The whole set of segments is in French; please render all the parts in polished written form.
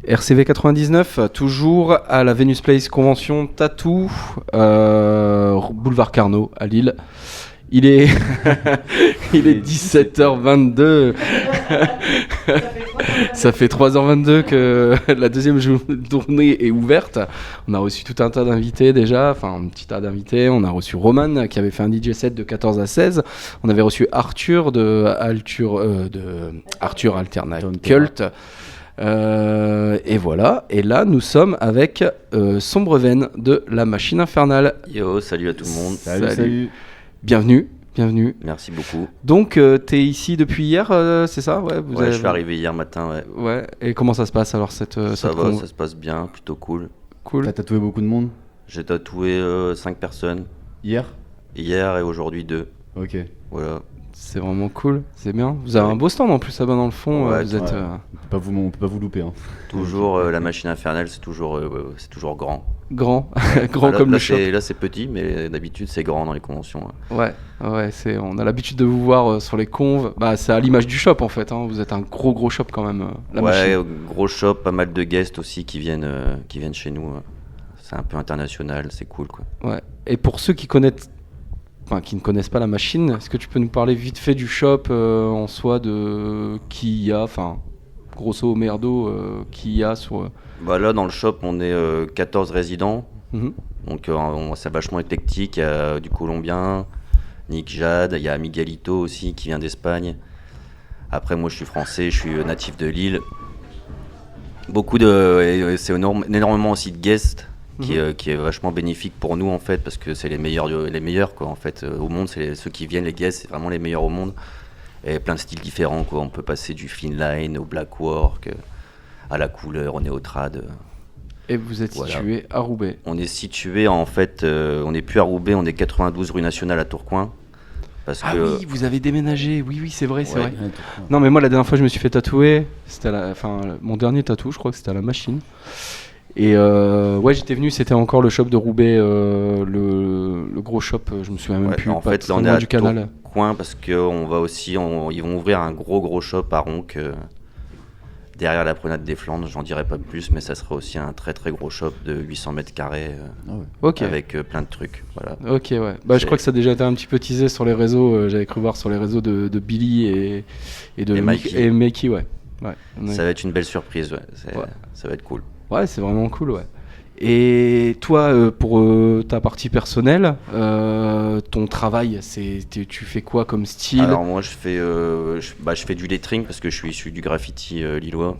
RCV 99, toujours à la Venus Place Convention Tattoo, boulevard Carnot à Lille. Il est, il est 17h22. Ça fait 3h22 que la deuxième journée est ouverte. On a reçu tout un tas d'invités déjà, enfin un petit tas d'invités. On a reçu Roman qui avait fait un DJ set de 14 à 16. On avait reçu Arthur de Arthur Alternate Cult. Et voilà. Et là, nous sommes avec Sombreven de La Machine Infernale. Yo, salut à tout le monde. Salut. Bienvenue. Merci beaucoup. Donc, t'es ici depuis hier, c'est ça? Ouais, je suis arrivé hier matin, ouais. Ouais, et comment ça se passe alors Ça va, ça se passe bien, plutôt cool. T'as tatoué beaucoup de monde? J'ai tatoué 5 personnes. Hier et aujourd'hui 2. Ok. Voilà. C'est vraiment cool, c'est bien. Vous avez un beau stand en plus là-bas dans le fond. Ouais, vous êtes. On peut pas vous louper. Hein. Toujours la Machine Infernale, c'est toujours grand. Grand, là, comme là, le shop. Là c'est petit, mais d'habitude c'est grand dans les conventions. Ouais, on a l'habitude de vous voir sur les conves. Bah, c'est à l'image du shop en fait. Hein. Vous êtes un gros shop quand même. Machine. Gros shop, pas mal de guests aussi qui viennent chez nous. C'est un peu international, c'est cool quoi. Ouais. Et pour ceux qui ne connaissent pas la machine, est-ce que tu peux nous parler vite fait du shop en soi, de qui y a, enfin grosso merdo, qui y a sur... Là dans le shop on est 14 résidents, donc c'est vachement éclectique. Il y a du Colombien, Nick Jade, il y a Miguelito aussi qui vient d'Espagne. Après moi je suis français, je suis natif de Lille. C'est énormément aussi de guests. Qui est vachement bénéfique pour nous en fait, parce que c'est les meilleurs quoi en fait au monde, c'est ceux qui viennent, les guests, c'est vraiment les meilleurs au monde, et plein de styles différents quoi. On peut passer du Finline au Blackwork, à la couleur, au néotrad. Et vous êtes situé à Roubaix? On est situé en fait, on n'est plus à Roubaix, on est 92 rue Nationale à Tourcoing. Oui, vous avez déménagé, oui c'est vrai, c'est vrai. Non mais moi la dernière fois je me suis fait tatouer, c'était mon dernier tatou, je crois que c'était à la machine. Et j'étais venu, c'était encore le shop de Roubaix, le gros shop, je me souviens même plus. En fait, là on est à Tourcoing parce qu'on va aussi, ils vont ouvrir un gros shop à Ronc derrière la promenade des Flandres. J'en dirai pas plus, mais ça sera aussi un très gros shop de 800 mètres carrés avec plein de trucs. Voilà. Ok, ouais. Je crois que ça a déjà été un petit peu teasé sur les réseaux. J'avais cru voir sur les réseaux de Billy et de Mikey, ouais. Ça va être une belle surprise, ça va être cool. Ouais, c'est vraiment cool, ouais. Et toi, pour ta partie personnelle, ton travail, tu fais quoi comme style? Alors moi, je fais du lettering parce que je suis issu du graffiti lillois.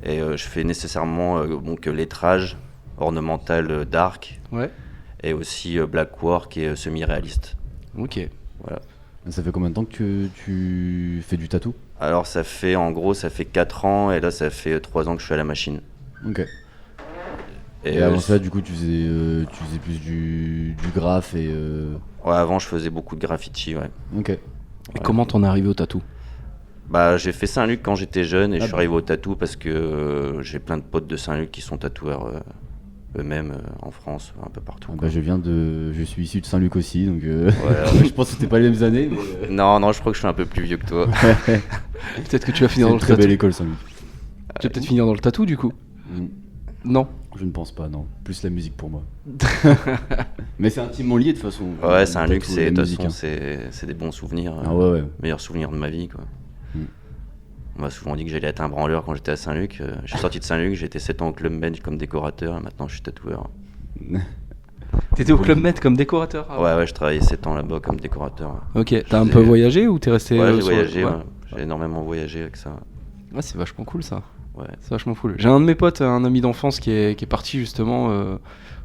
Et je fais nécessairement lettrage ornemental dark, et aussi blackwork et semi-réaliste. Ok. Voilà. Ça fait combien de temps que tu fais du tatou? Alors ça fait 4 ans, et là ça fait 3 ans que je suis à la machine. Ok. Et avant ça, du coup, tu faisais plus du graph et... Ouais, avant je faisais beaucoup de graffiti, ouais. Ok. Et comment t'en es arrivé au tatou? J'ai fait Saint-Luc quand j'étais jeune, et je suis arrivé au tatou parce que j'ai plein de potes de Saint-Luc qui sont tatoueurs eux-mêmes en France, un peu partout. Je suis issu de Saint-Luc aussi, donc je pense que c'était pas les mêmes années. Mais... Non, je crois que je suis un peu plus vieux que toi. Peut-être que tu vas finir dans le tatou. C'est une très belle école, Saint-Luc. Tu vas peut-être finir dans le tatou du coup. Non. Je ne pense pas, non. Plus la musique pour moi. Mais c'est intimement lié de toute façon. Ouais, Saint-Luc, c'est des bons souvenirs. Ah ouais. Meilleurs souvenirs de ma vie, quoi. On m'a souvent dit que j'allais être un branleur quand j'étais à Saint-Luc. Je suis sorti de Saint-Luc, j'ai été 7 ans au Club Med comme décorateur, et maintenant je suis tatoueur. T'étais au Club Med comme décorateur? Ouais, je travaillais 7 ans là-bas comme décorateur. Ok, t'as un peu voyagé ou t'es resté... Ouais, j'ai voyagé, j'ai énormément voyagé avec ça. Ouais, c'est vachement cool ça. Ouais. C'est vachement cool. J'ai un de mes potes, un ami d'enfance qui est parti justement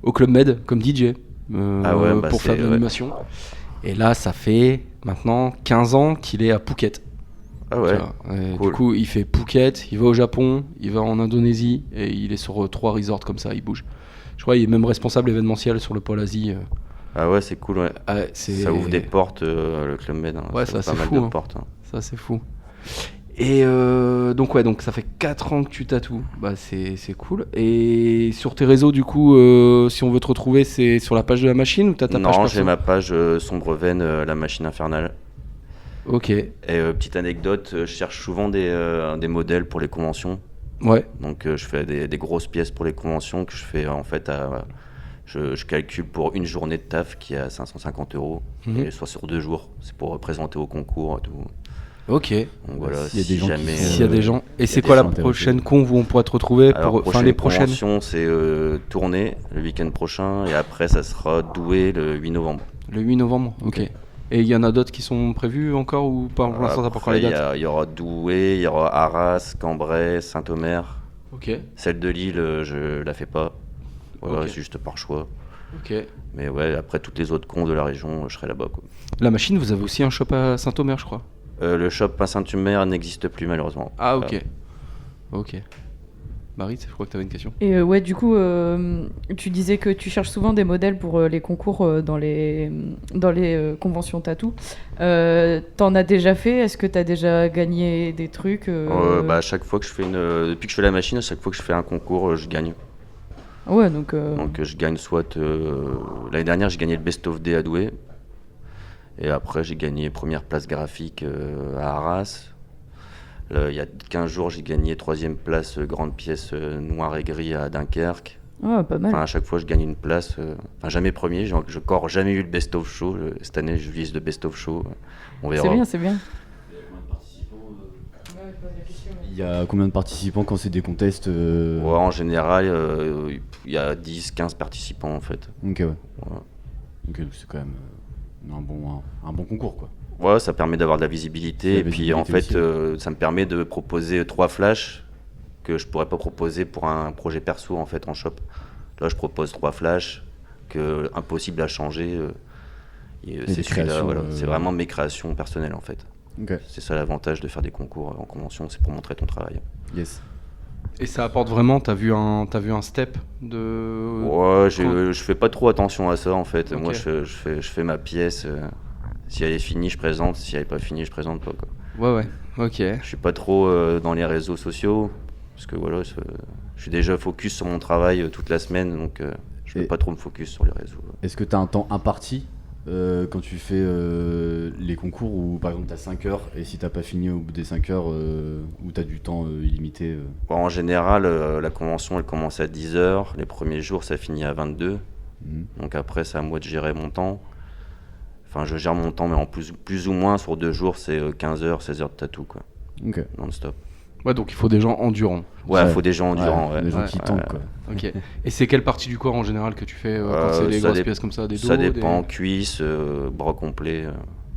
au Club Med comme DJ pour faire de l'animation. Et là, ça fait maintenant 15 ans qu'il est à Phuket. Ah ouais, cool. Du coup, il fait Phuket, il va au Japon, il va en Indonésie, et il est sur 3 resorts comme ça, il bouge. Je crois qu'il est même responsable événementiel sur le pôle Asie. Ah ouais, c'est cool, ouais. Ça ouvre des portes, le Club Med. Ouais, ça c'est fou. Pas mal de portes. Ça c'est fou. Et donc ça fait 4 ans que tu tatoues, c'est cool. Et sur tes réseaux du coup, si on veut te retrouver, c'est sur la page de la machine ou t'as ta page perso? Non, j'ai ma page Sombreven, la machine infernale. Ok. Et petite anecdote, je cherche souvent des modèles pour les conventions. Ouais. Donc je fais des grosses pièces pour les conventions que je fais en fait je calcule pour une journée de taf qui est à 550 €, et soit sur 2 jours. C'est pour présenter au concours et tout. Ok. Donc voilà, s'il y a des gens jamais. S'il y a des gens. Et c'est quoi la prochaine con où on pourra te retrouver Alors, pour les prochaines convention, c'est Tournai le week-end prochain, et après ça sera Douai le 8 novembre. Le 8 novembre, ok. Et il y en a d'autres qui sont prévus encore ou pas? Pour l'instant, t'as pas encore les dates? Il y aura Douai, il y aura Arras, Cambrai, Saint-Omer. Ok. Celle de Lille, je la fais pas. Voilà, c'est juste par choix. Ok. Mais ouais, après toutes les autres cons de la région, je serai là-bas, quoi. La machine, vous avez aussi un shop à Saint-Omer, je crois. Le shop à Saint-Omer n'existe plus malheureusement. Ah ok. Ok. Marie, je crois que tu avais une question. Et ouais, du coup, tu disais que tu cherches souvent des modèles pour les concours dans les conventions tatou. T'en as déjà fait? Est-ce que t'as déjà gagné des trucs À chaque fois que je fais depuis que je fais la machine, à chaque fois que je fais un concours, je gagne. Ouais, donc je gagne soit l'année dernière, j'ai gagné le Best of Day à Douai. Et après, j'ai gagné première place graphique à Arras. Il y a 15 jours, j'ai gagné 3e place grande pièce noir et gris à Dunkerque. Ouais, pas mal. Enfin, à chaque fois, je gagne une place. Jamais premier. Je n'ai jamais eu le Best of Show. Cette année, je vise le Best of Show. On verra. C'est bien, c'est bien. Il y a combien de participants quand c'est des contests En général, il y a 10-15 participants en fait. Ok, ouais. Ok, donc c'est quand même un bon concours, quoi. Ouais, ça permet d'avoir de la visibilité. Et puis en fait, ça me permet de proposer 3 flashs que je pourrais pas proposer pour un projet perso en fait en shop. Là, je propose 3 flashs que impossible à changer. C'est celui-là, voilà. C'est vraiment mes créations personnelles en fait. Okay. C'est ça l'avantage de faire des concours en convention, c'est pour montrer ton travail. Yes. Et ça apporte vraiment, t'as vu un step de... Ouais, je fais pas trop attention à ça en fait. Okay. Moi, je fais ma pièce. Si elle est finie, je présente. Si elle est pas finie, je présente pas, quoi. Ouais, ok. Je suis pas trop dans les réseaux sociaux parce que voilà, je suis déjà focus sur mon travail toute la semaine, donc je peux pas trop me focus sur les réseaux. Est-ce que t'as un temps imparti quand tu fais les concours, où par exemple t'as 5 heures et si t'as pas fini au bout des 5 heures, ou t'as du temps illimité En général, la convention elle commence à 10 heures, les premiers jours ça finit à 22, donc après c'est à moi de gérer mon temps. Enfin je gère mon temps, mais en plus ou moins sur 2 jours c'est 15 heures, 16 heures de tatou, quoi. Ok. Non-stop. Ouais, donc il faut des gens endurants. Ouais, il faut des gens endurants. Des gens qui tentent, quoi. Ok. Et c'est quelle partie du corps en général que tu fais quand c'est les grosses pièces comme ça, des dos? Ça dépend, cuisses, bras complets.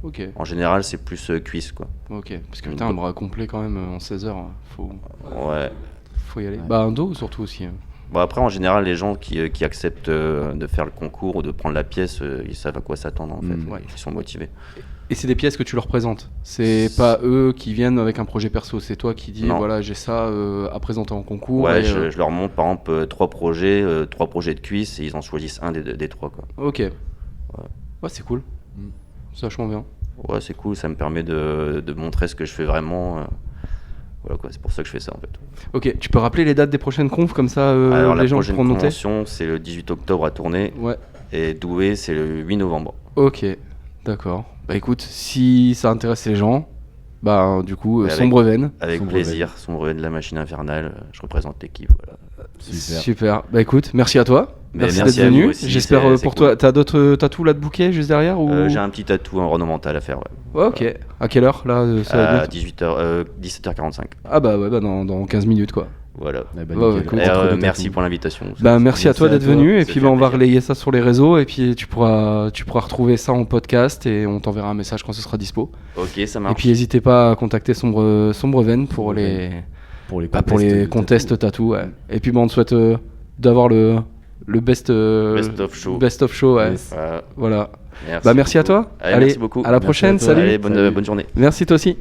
Ok. En général, c'est plus cuisses, quoi. Ok, parce que putain, un bras complet quand même en 16 heures, faut y aller. Ouais. Bah un dos surtout aussi. Bon, après, en général, les gens qui acceptent de faire le concours ou de prendre la pièce, ils savent à quoi s'attendre en fait. Ouais. Ils sont motivés. Et c'est des pièces que tu leur présentes. C'est pas eux qui viennent avec un projet perso, c'est toi qui dis voilà, j'ai ça à présenter en concours. Ouais, je leur montre par exemple 3 projets de cuisses et ils en choisissent un des 3, quoi. Ok. Ouais, c'est cool. C'est vachement bien. Ouais, c'est cool, ça me permet de montrer ce que je fais vraiment. Voilà, quoi, c'est pour ça que je fais ça en fait. Ok, tu peux rappeler les dates des prochaines confs comme ça Alors, les gens pourront noter. La prochaine convention c'est le 18 octobre à Tournai. Ouais. Et Douai c'est le 8 novembre. Ok, d'accord. Bah écoute, si ça intéresse les gens, bah du coup, Sombreven. Avec plaisir, Sombreven de la machine infernale, je représente l'équipe. Voilà. Super. Bah écoute, merci à toi. Merci d'être venu. J'espère pour toi. T'as d'autres tatous là de bouquet juste derrière ou... J'ai un petit tatou ornemental à faire. Ouais, ok. Voilà. À quelle heure là À 17h45. Ah bah ouais, dans 15 minutes quoi. Voilà. Merci pour l'invitation. Merci à toi d'être venu et puis on va relayer ça sur les réseaux et puis tu pourras retrouver ça en podcast et on t'enverra un message quand ce sera dispo. Ok, ça marche. Et puis n'hésitez pas à contacter Sombreven pour les contests tatou. Ouais. Et puis on te souhaite d'avoir le best of show. Ouais. Yes. Voilà. Merci à toi. Allez, merci beaucoup. À la prochaine. Salut. Allez, bonne journée. Merci toi aussi.